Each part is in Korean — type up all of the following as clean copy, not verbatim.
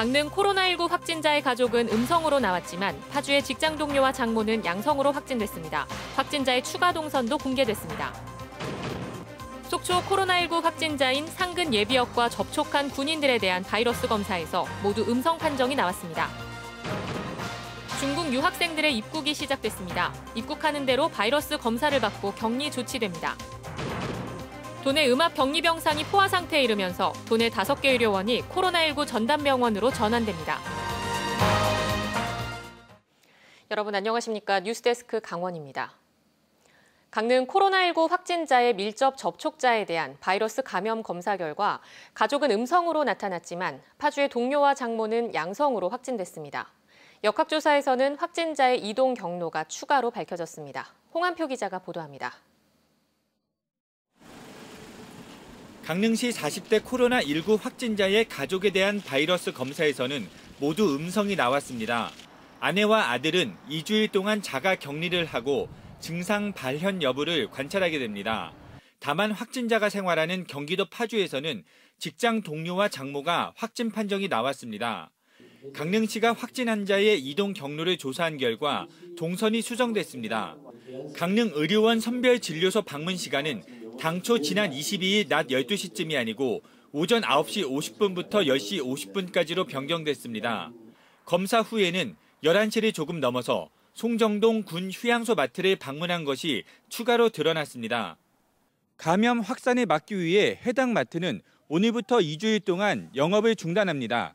강릉 코로나19 확진자의 가족은 음성으로 나왔지만 파주의 직장 동료와 장모는 양성으로 확진됐습니다. 확진자의 추가 동선도 공개됐습니다. 속초 코로나19 확진자인 상근 예비역과 접촉한 군인들에 대한 바이러스 검사에서 모두 음성 판정이 나왔습니다. 중국 유학생들의 입국이 시작됐습니다. 입국하는 대로 바이러스 검사를 받고 격리 조치됩니다. 도내 음압 격리병상이 포화 상태에 이르면서 도내 5개 의료원이 코로나19 전담병원으로 전환됩니다. 여러분 안녕하십니까? 뉴스데스크 강원입니다. 강릉 코로나19 확진자의 밀접 접촉자에 대한 바이러스 감염 검사 결과 가족은 음성으로 나타났지만 파주의 동료와 장모는 양성으로 확진됐습니다. 역학조사에서는 확진자의 이동 경로가 추가로 밝혀졌습니다. 홍한표 기자가 보도합니다. 강릉시 40대 코로나19 확진자의 가족에 대한 바이러스 검사에서는 모두 음성이 나왔습니다. 아내와 아들은 2주일 동안 자가 격리를 하고 증상 발현 여부를 관찰하게 됩니다. 다만 확진자가 생활하는 경기도 파주에서는 직장 동료와 장모가 확진 판정이 나왔습니다. 강릉시가 확진 환자의 이동 경로를 조사한 결과 동선이 수정됐습니다. 강릉의료원 선별진료소 방문 시간은 당초 지난 22일 낮 12시쯤이 아니고 오전 9시 50분부터 10시 50분까지로 변경됐습니다. 검사 후에는 11시를 조금 넘어서 송정동 군 휴양소 마트를 방문한 것이 추가로 드러났습니다. 감염 확산을 막기 위해 해당 마트는 오늘부터 2주일 동안 영업을 중단합니다.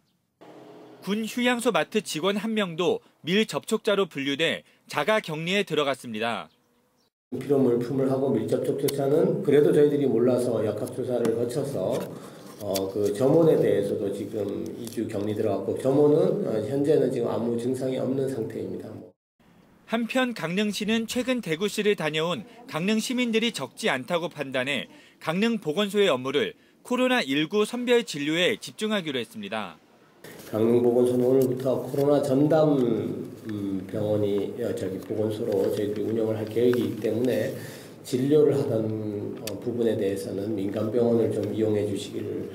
군 휴양소 마트 직원 1명도 밀접촉자로 분류돼 자가 격리에 들어갔습니다. 필요 물품을 하고 밀접촉자는 그래도 저희들이 몰라서 역학조사를 거쳐서 그 점원에 대해서도 지금 2주 격리 들어갔고 점원은 현재는 지금 아무 증상이 없는 상태입니다. 한편 강릉시는 최근 대구시를 다녀온 강릉 시민들이 적지 않다고 판단해 강릉 보건소의 업무를 코로나19 선별 진료에 집중하기로 했습니다. 강릉보건소는 오늘부터 코로나 전담 병원이 보건소로 저희들이 운영을 할 계획이기 때문에 진료를 하던 부분에 대해서는 민간 병원을 좀 이용해 주시기를.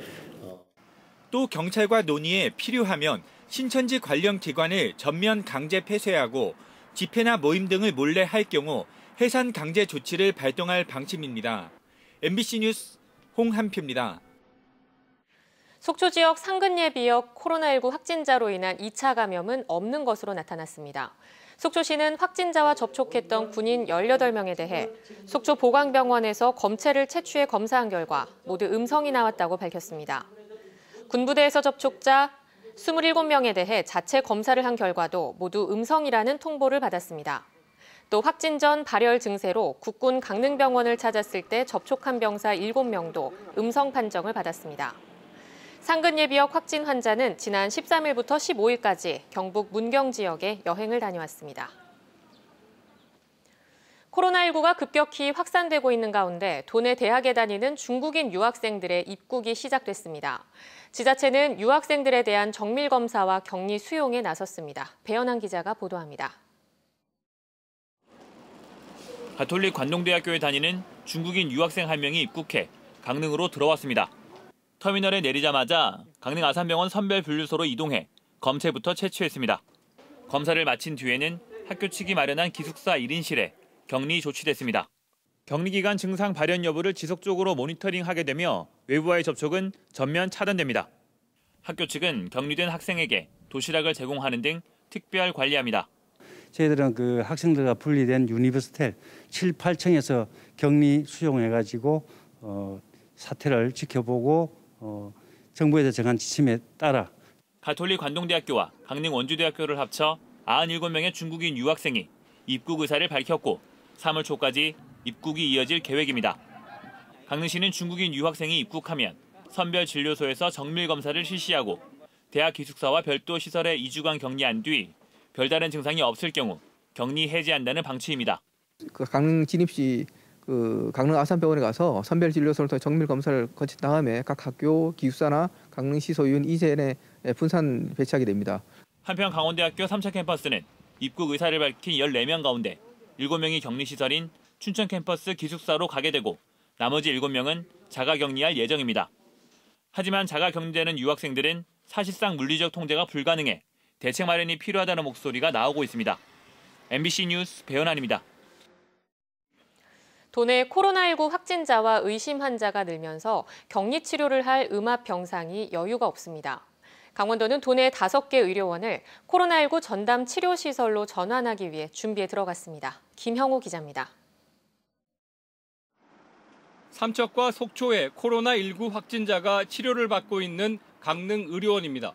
또 경찰과 논의에 필요하면 신천지 관련 기관을 전면 강제 폐쇄하고 집회나 모임 등을 몰래 할 경우 해산 강제 조치를 발동할 방침입니다. MBC 뉴스 홍한표입니다. 속초 지역 상근 예비역 코로나19 확진자로 인한 2차 감염은 없는 것으로 나타났습니다. 속초시는 확진자와 접촉했던 군인 18명에 대해 속초 보강병원에서 검체를 채취해 검사한 결과 모두 음성이 나왔다고 밝혔습니다. 군부대에서 접촉자 27명에 대해 자체 검사를 한 결과도 모두 음성이라는 통보를 받았습니다. 또 확진 전 발열 증세로 국군 강릉병원을 찾았을 때 접촉한 병사 7명도 음성 판정을 받았습니다. 상근 예비역 확진 환자는 지난 13일부터 15일까지 경북 문경 지역에 여행을 다녀왔습니다. 코로나19가 급격히 확산되고 있는 가운데 도내 대학에 다니는 중국인 유학생들의 입국이 시작됐습니다. 지자체는 유학생들에 대한 정밀 검사와 격리 수용에 나섰습니다. 배현한 기자가 보도합니다. 가톨릭 관동대학교에 다니는 중국인 유학생 1명이 입국해 강릉으로 들어왔습니다. 터미널에 내리자마자 강릉 아산병원 선별분류소로 이동해 검체부터 채취했습니다. 검사를 마친 뒤에는 학교 측이 마련한 기숙사 1인실에 격리 조치됐습니다. 격리 기간 증상 발현 여부를 지속적으로 모니터링하게 되며 외부와의 접촉은 전면 차단됩니다. 학교 측은 격리된 학생에게 도시락을 제공하는 등 특별 관리합니다. 저희들은 그 학생들과 분리된 유니버스텔 7, 8층에서 격리 수용해가지고 사태를 지켜보고 정부에서 정한 지침에 따라 가톨릭 관동대학교와 강릉 원주대학교를 합쳐 97명의 중국인 유학생이 입국 의사를 밝혔고 3월 초까지 입국이 이어질 계획입니다. 강릉시는 중국인 유학생이 입국하면 선별진료소에서 정밀 검사를 실시하고 대학 기숙사와 별도 시설에 2주간 격리한 뒤 별다른 증상이 없을 경우 격리 해제한다는 방침입니다. 강릉 진입시 강릉 아산병원에 가서 선별진료소를 통해 정밀 검사를 거친 다음에 각 학교 기숙사나 강릉시 소유인 이전에 분산 배치하게 됩니다. 한편 강원대학교 3차 캠퍼스는 입국 의사를 밝힌 14명 가운데 7명이 격리시설인 춘천 캠퍼스 기숙사로 가게 되고 나머지 7명은 자가격리할 예정입니다. 하지만 자가격리되는 유학생들은 사실상 물리적 통제가 불가능해 대책 마련이 필요하다는 목소리가 나오고 있습니다. MBC 뉴스 배현환입니다. 도내 코로나19 확진자와 의심 환자가 늘면서 격리 치료를 할 음압 병상이 여유가 없습니다. 강원도는 도내 5개 의료원을 코로나19 전담 치료 시설로 전환하기 위해 준비에 들어갔습니다. 김형우 기자입니다. 삼척과 속초에 코로나19 확진자가 치료를 받고 있는 강릉 의료원입니다.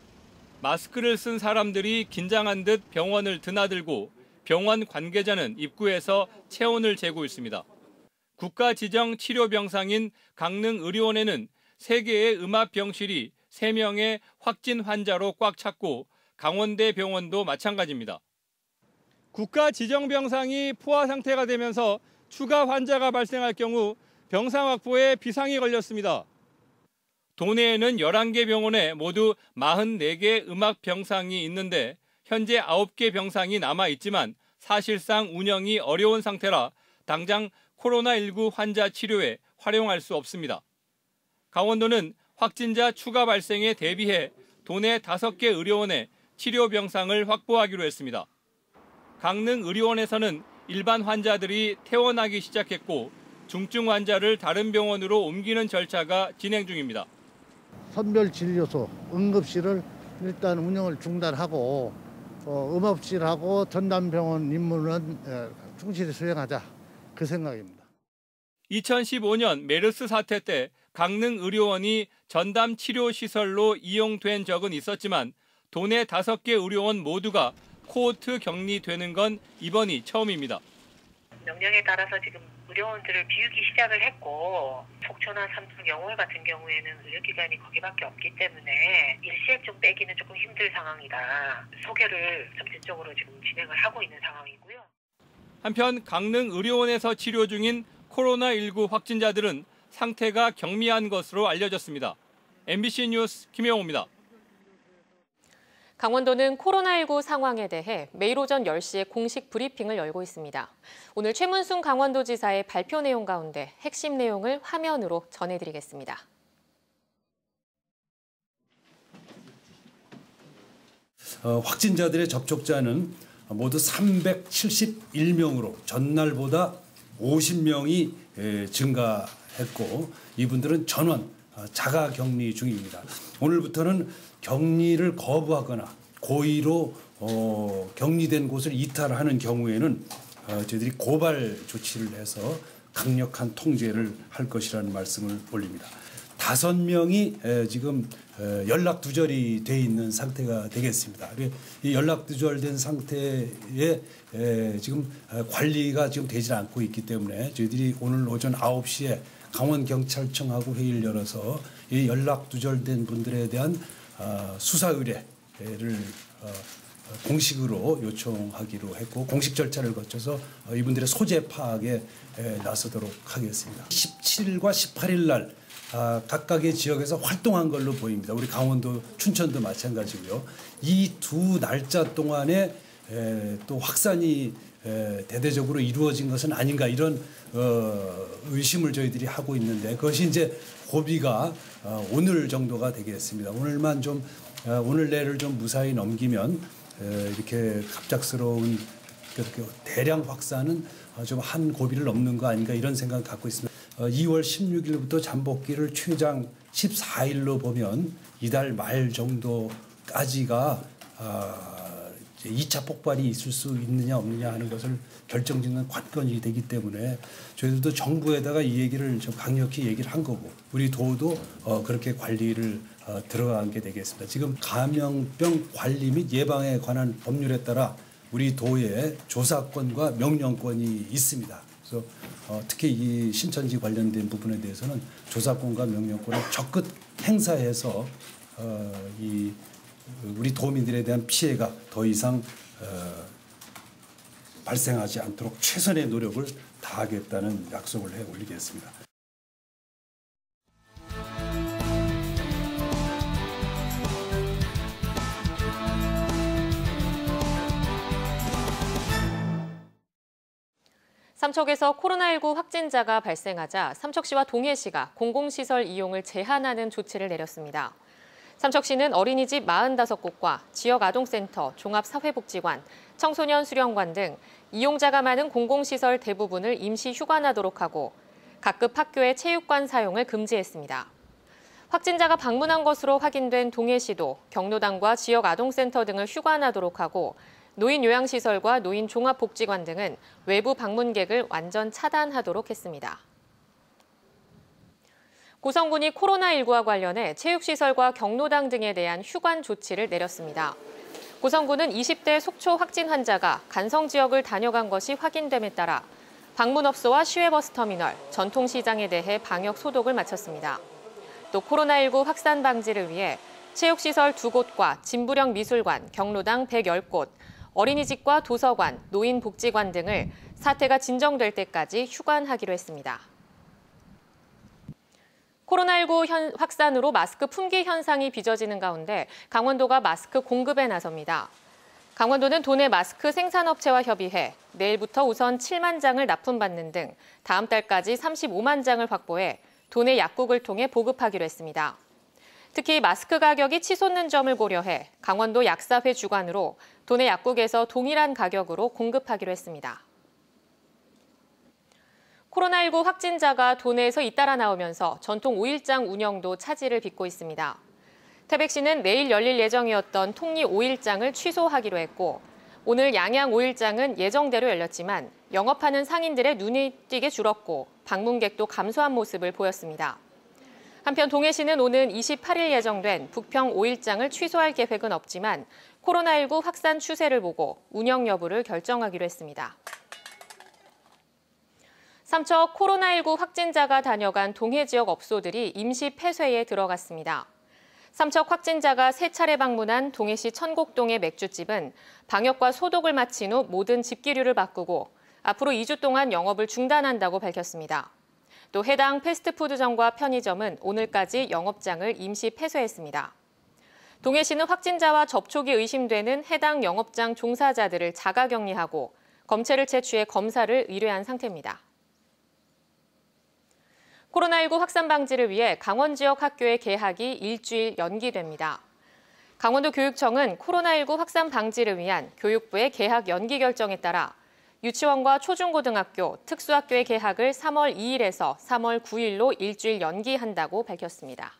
마스크를 쓴 사람들이 긴장한 듯 병원을 드나들고 병원 관계자는 입구에서 체온을 재고 있습니다. 국가 지정 치료 병상인 강릉 의료원에는 3개의 음압 병실이 3명의 확진 환자로 꽉 찼고 강원대 병원도 마찬가지입니다. 국가 지정 병상이 포화 상태가 되면서 추가 환자가 발생할 경우 병상 확보에 비상이 걸렸습니다. 도내에는 11개 병원에 모두 44개 음압 병상이 있는데 현재 9개 병상이 남아 있지만 사실상 운영이 어려운 상태라 당장 코로나19 환자 치료에 활용할 수 없습니다. 강원도는 확진자 추가 발생에 대비해 도내 5개 의료원에 치료 병상을 확보하기로 했습니다. 강릉 의료원에서는 일반 환자들이 퇴원하기 시작했고 중증 환자를 다른 병원으로 옮기는 절차가 진행 중입니다. 선별진료소, 응급실을 일단 운영을 중단하고 음압실하고 전담병원 임무는 충실히 수행하자. 그 생각입니다. 2015년 메르스 사태 때 강릉 의료원이 전담 치료 시설로 이용된 적은 있었지만 도내 5개 의료원 모두가 코호트 격리되는 건 이번이 처음입니다. 명령에 따라서 지금 의료원들을 비우기 시작을 했고 속초나 삼척, 영월 같은 경우에는 의료기관이 거기밖에 없기 때문에 일시액 좀 빼기는 조금 힘들 상황이다. 소개를 점진적으로 지금 진행을 하고 있는 상황이고요. 한편 강릉 의료원에서 치료 중인 코로나19 확진자들은 상태가 경미한 것으로 알려졌습니다. MBC 뉴스 김영호입니다. 강원도는 코로나19 상황에 대해 매일 오전 10시에 공식 브리핑을 열고 있습니다. 오늘 최문순 강원도지사의 발표 내용 가운데 핵심 내용을 화면으로 전해드리겠습니다. 확진자들의 접촉자는 모두 371명으로 전날보다 50명이 증가했고 이분들은 전원 자가 격리 중입니다. 오늘부터는 격리를 거부하거나 고의로 격리된 곳을 이탈하는 경우에는 저희들이 고발 조치를 해서 강력한 통제를 할 것이라는 말씀을 올립니다. 5명이 지금 연락 두절이 돼 있는 상태가 되겠습니다. 이 연락 두절된 상태에 지금 관리가 지금 되지 않고 있기 때문에 저희들이 오늘 오전 9시에 강원경찰청하고 회의를 열어서 이 연락 두절된 분들에 대한 수사 의뢰를 공식으로 요청하기로 했고 공식 절차를 거쳐서 이분들의 소재 파악에 나서도록 하겠습니다. 17일과 18일 날 각각의 지역에서 활동한 걸로 보입니다. 우리 강원도, 춘천도 마찬가지고요. 이 두 날짜 동안에 또 확산이 대대적으로 이루어진 것은 아닌가 이런 의심을 저희들이 하고 있는데 그것이 이제 고비가 오늘 정도가 되겠습니다. 오늘만 좀 오늘 내를 좀 무사히 넘기면 이렇게 갑작스러운 대량 확산은 좀 한 고비를 넘는 거 아닌가 이런 생각 갖고 있습니다. 2월 16일부터 잠복기를 최장 14일로 보면 이달 말 정도까지가 2차 폭발이 있을 수 있느냐 없느냐 하는 것을 결정짓는 관건이 되기 때문에 저희들도 정부에다가 이 얘기를 좀 강력히 얘기를 한 거고 우리 도도 그렇게 관리를 들어간 게 되겠습니다. 지금 감염병 관리 및 예방에 관한 법률에 따라 우리 도에 조사권과 명령권이 있습니다. 그래서 특히 이 신천지 관련된 부분에 대해서는 조사권과 명령권을 적극 행사해서 이 우리 도민들에 대한 피해가 더 이상 발생하지 않도록 최선의 노력을 다하겠다는 약속을 해 올리겠습니다. 삼척에서 코로나19 확진자가 발생하자 삼척시와 동해시가 공공시설 이용을 제한하는 조치를 내렸습니다. 삼척시는 어린이집 45곳과 지역아동센터, 종합사회복지관, 청소년 수련관 등 이용자가 많은 공공시설 대부분을 임시 휴관하도록 하고 각급 학교의 체육관 사용을 금지했습니다. 확진자가 방문한 것으로 확인된 동해시도 경로당과 지역아동센터 등을 휴관하도록 하고 노인 요양시설과 노인 종합복지관 등은 외부 방문객을 완전 차단하도록 했습니다. 고성군이 코로나19와 관련해 체육시설과 경로당 등에 대한 휴관 조치를 내렸습니다. 고성군은 20대 속초 확진 환자가 간성 지역을 다녀간 것이 확인됨에 따라 방문업소와 시외버스터미널, 전통시장에 대해 방역 소독을 마쳤습니다. 또 코로나19 확산 방지를 위해 체육시설 2곳과 진부령 미술관, 경로당 110곳, 어린이집과 도서관, 노인복지관 등을 사태가 진정될 때까지 휴관하기로 했습니다. 코로나19 확산으로 마스크 품귀 현상이 빚어지는 가운데 강원도가 마스크 공급에 나섭니다. 강원도는 도내 마스크 생산업체와 협의해 내일부터 우선 7만 장을 납품받는 등 다음 달까지 35만 장을 확보해 도내 약국을 통해 보급하기로 했습니다. 특히 마스크 가격이 치솟는 점을 고려해 강원도 약사회 주관으로 도내 약국에서 동일한 가격으로 공급하기로 했습니다. 코로나19 확진자가 도내에서 잇따라 나오면서 전통 5일장 운영도 차질을 빚고 있습니다. 태백시는 내일 열릴 예정이었던 통리 5일장을 취소하기로 했고 오늘 양양 5일장은 예정대로 열렸지만 영업하는 상인들의 눈이 띄게 줄었고 방문객도 감소한 모습을 보였습니다. 한편 동해시는 오는 28일 예정된 북평 5일장을 취소할 계획은 없지만 코로나19 확산 추세를 보고 운영 여부를 결정하기로 했습니다. 삼척 코로나19 확진자가 다녀간 동해 지역 업소들이 임시 폐쇄에 들어갔습니다. 삼척 확진자가 3차례 방문한 동해시 천곡동의 맥주집은 방역과 소독을 마친 후 모든 집기류를 바꾸고 앞으로 2주 동안 영업을 중단한다고 밝혔습니다. 또 해당 패스트푸드점과 편의점은 오늘까지 영업장을 임시 폐쇄했습니다. 동해시는 확진자와 접촉이 의심되는 해당 영업장 종사자들을 자가격리하고 검체를 채취해 검사를 의뢰한 상태입니다. 코로나19 확산 방지를 위해 강원 지역 학교의 개학이 일주일 연기됩니다. 강원도 교육청은 코로나19 확산 방지를 위한 교육부의 개학 연기 결정에 따라 유치원과 초중고등학교, 특수학교의 개학을 3월 2일에서 3월 9일로 일주일 연기한다고 밝혔습니다.